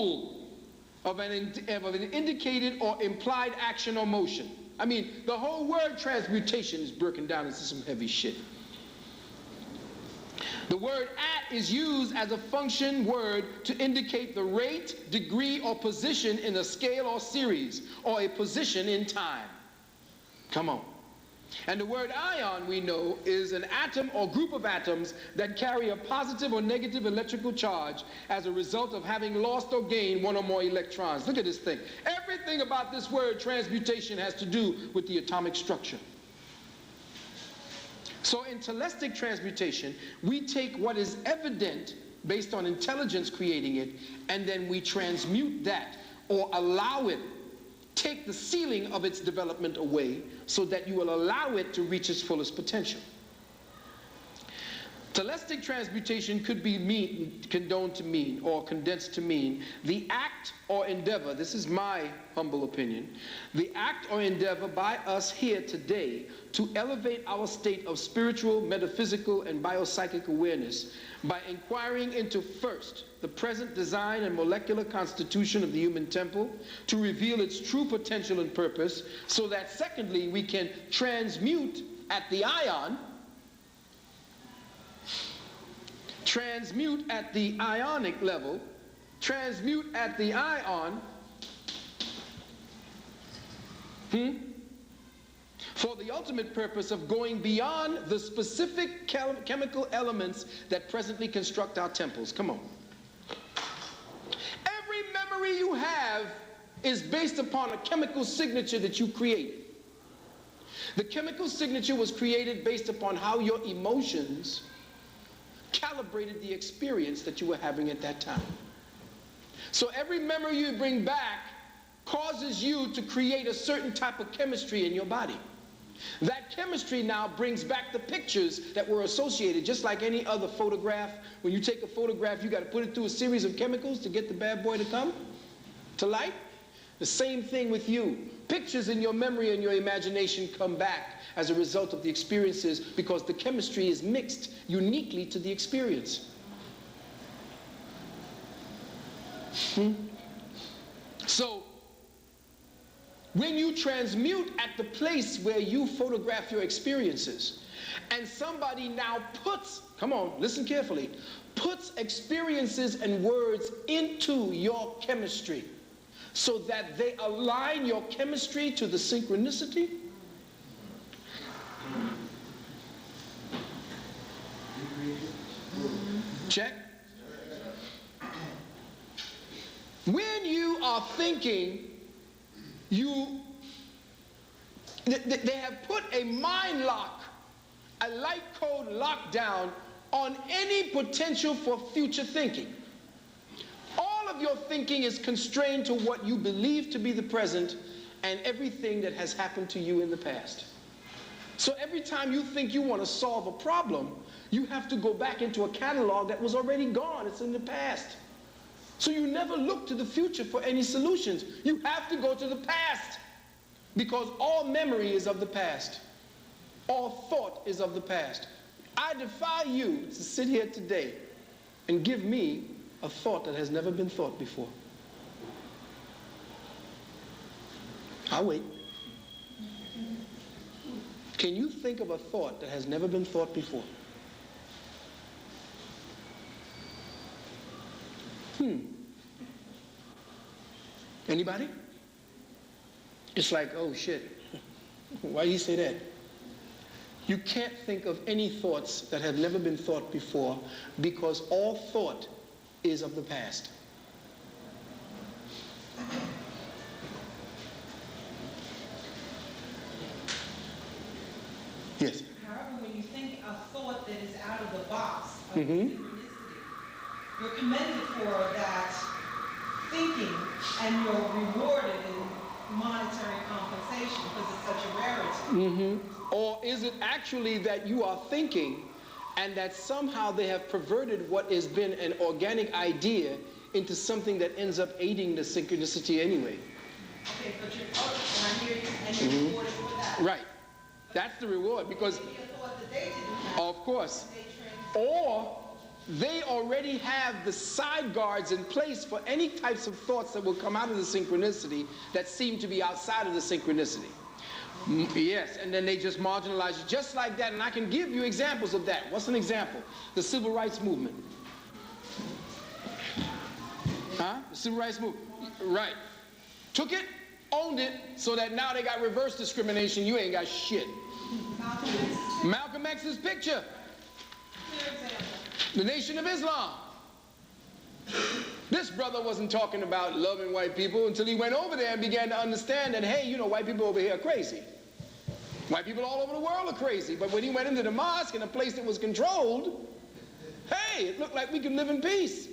whole of an indicated or implied action or motion. I mean, the whole word transmutation is broken down into some heavy shit. The word at is used as a function word to indicate the rate, degree, or position in a scale or series, or a position in time. Come on. And the word ion, we know, is an atom or group of atoms that carry a positive or negative electrical charge as a result of having lost or gained one or more electrons. Look at this thing. Everything about this word transmutation has to do with the atomic structure. So in telestic transmutation, we take what is evident based on intelligence creating it, and then we transmute that, or allow it, take the ceiling of its development away so that you will allow it to reach its fullest potential. Telestic transmutation could be condoned to mean, or condensed to mean, the act or endeavor, this is my humble opinion, the act or endeavor by us here today to elevate our state of spiritual, metaphysical, and biopsychic awareness by inquiring into, first, the present design and molecular constitution of the human temple to reveal its true potential and purpose, so that secondly, we can transmute at the ion, transmute at the ionic level, transmute at the ion, for the ultimate purpose of going beyond the specific chemical elements that presently construct our temples. Come on. Every memory you have is based upon a chemical signature that you created. The chemical signature was created based upon how your emotions calibrated the experience that you were having at that time. So every memory you bring back causes you to create a certain type of chemistry in your body. That chemistry now brings back the pictures that were associated, just like any other photograph. When you take a photograph, you got to put it through a series of chemicals to get the bad boy to come to light. The same thing with you. Pictures in your memory and your imagination come back as a result of the experiences, because the chemistry is mixed uniquely to the experience. So, when you transmute at the place where you photograph your experiences, and somebody now puts, come on, listen carefully, puts experiences and words into your chemistry so that they align your chemistry to the synchronicity, check. When you are thinking, they have put a mind lock, a light code lockdown on any potential for future thinking. All of your thinking is constrained to what you believe to be the present and everything that has happened to you in the past. So every time you think you want to solve a problem, you have to go back into a catalog that was already gone. It's in the past. So you never look to the future for any solutions. You have to go to the past, because all memory is of the past. All thought is of the past. I defy you to sit here today and give me a thought that has never been thought before. I'll wait. Can you think of a thought that has never been thought before? Anybody? It's like, oh shit, why do you say that? You can't think of any thoughts that have never been thought before, because all thought is of the past. Yes? However, when you think a thought that is out of the box, of synchronicity, you're commended for that thinking, and you're rewarded in monetary compensation because it's such a rarity. Or is it actually that you are thinking, and that somehow they have perverted what has been an organic idea into something that ends up aiding the synchronicity anyway? Okay, but you're and I hear you, and you're rewarded for that. Right. That's the reward, because, Maybe a thought that they didn't have. of course, They they already have the side guards in place for any types of thoughts that will come out of the synchronicity that seem to be outside of the synchronicity. Yes, and then they just marginalize you just like that, and I can give you examples of that. What's an example? The civil rights movement. Huh? The civil rights movement. Right. Took it, owned it, so that now they got reverse discrimination. You ain't got shit. Malcolm X's picture. The Nation of Islam. This brother wasn't talking about loving white people until he went over there and began to understand that, hey, you know, white people over here are crazy. White people all over the world are crazy. But when he went into the mosque in a place that was controlled, hey, it looked like we could live in peace.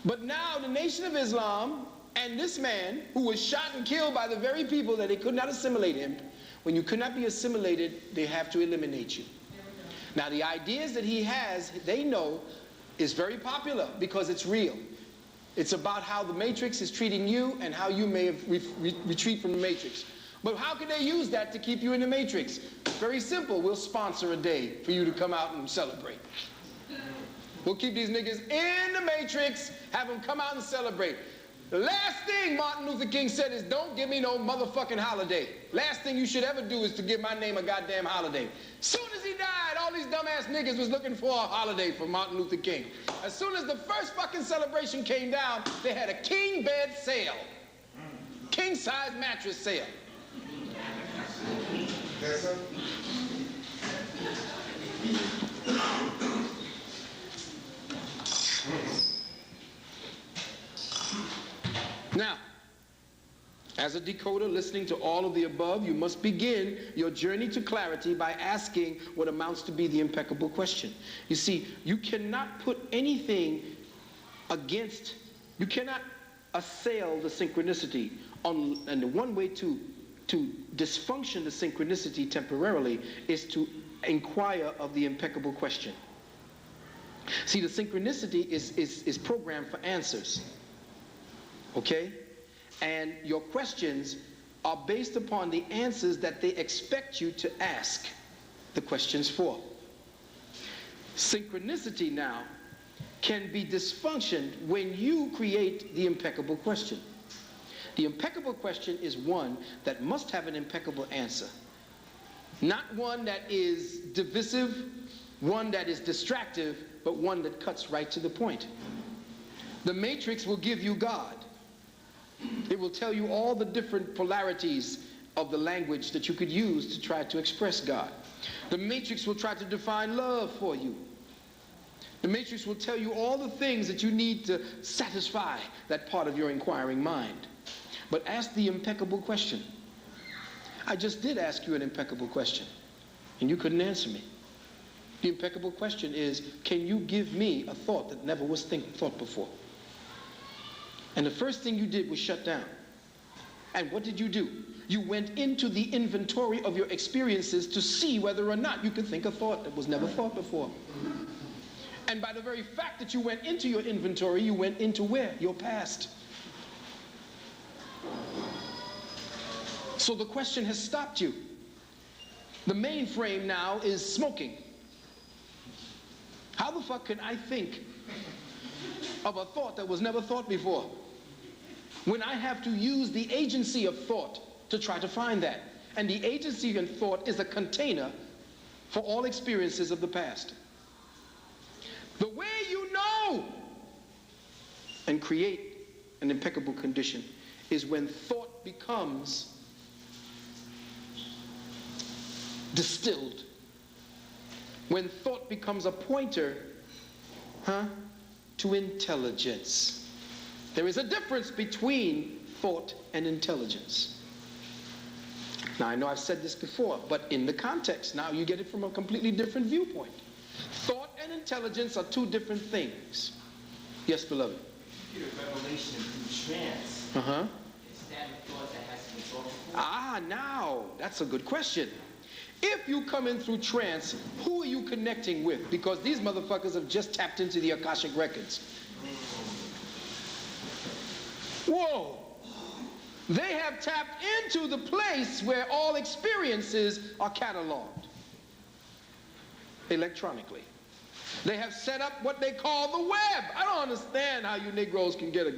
But now the Nation of Islam and this man who was shot and killed by the very people that they could not assimilate him, when you could not be assimilated, they have to eliminate you. Now the ideas that he has, they know, is very popular because it's real. It's about how the matrix is treating you and how you may have retreat from the matrix. But how can they use that to keep you in the matrix? Very simple. We'll sponsor a day for you to come out and celebrate. We'll keep these niggas in the matrix, have them come out and celebrate. The last thing Martin Luther King said is, don't give me no motherfucking holiday. Last thing you should ever do is to give my name a goddamn holiday. Soon as he died, all these dumbass niggas was looking for a holiday for Martin Luther King. As soon as the first fucking celebration came down, they had a king bed sale. King size mattress sale. Yes, sir. Now, as a decoder listening to all of the above, you must begin your journey to clarity by asking what amounts to be the impeccable question. You see, you cannot put anything against, you cannot assail the synchronicity. And the one way to dysfunction the synchronicity temporarily is to inquire of the impeccable question. See, the synchronicity is programmed for answers. Okay? And your questions are based upon the answers that they expect you to ask the questions for. Synchronicity now can be dysfunctioned when you create the impeccable question. The impeccable question is one that must have an impeccable answer. Not one that is divisive, one that is distractive, but one that cuts right to the point. The matrix will give you God. It will tell you all the different polarities of the language that you could use to try to express God. The matrix will try to define love for you. The matrix will tell you all the things that you need to satisfy that part of your inquiring mind. But ask the impeccable question. I just did ask you an impeccable question, and you couldn't answer me. The impeccable question is, can you give me a thought that never was thought before? And the first thing you did was shut down. And what did you do? You went into the inventory of your experiences to see whether or not you could think a thought that was never thought before. And by the very fact that you went into your inventory, you went into where? Your past. So the question has stopped you. The mainframe now is smoking. How the fuck can I think of a thought that was never thought before, when I have to use the agency of thought to try to find that? And the agency of thought is a container for all experiences of the past. The way you know and create an impeccable condition is when thought becomes distilled. When thought becomes a pointer, to intelligence. There is a difference between thought and intelligence. Now, I know I've said this before, but in the context, now you get it from a completely different viewpoint. Thought and intelligence are two different things. Yes, beloved? If you get a revelation through trance, is that a thought that has to be thought before? Ah, now, that's a good question. If you come in through trance, who are you connecting with? Because these motherfuckers have just tapped into the Akashic records. Whoa! They have tapped into the place where all experiences are cataloged electronically. They have set up what they call the web. I don't understand how you Negroes can get a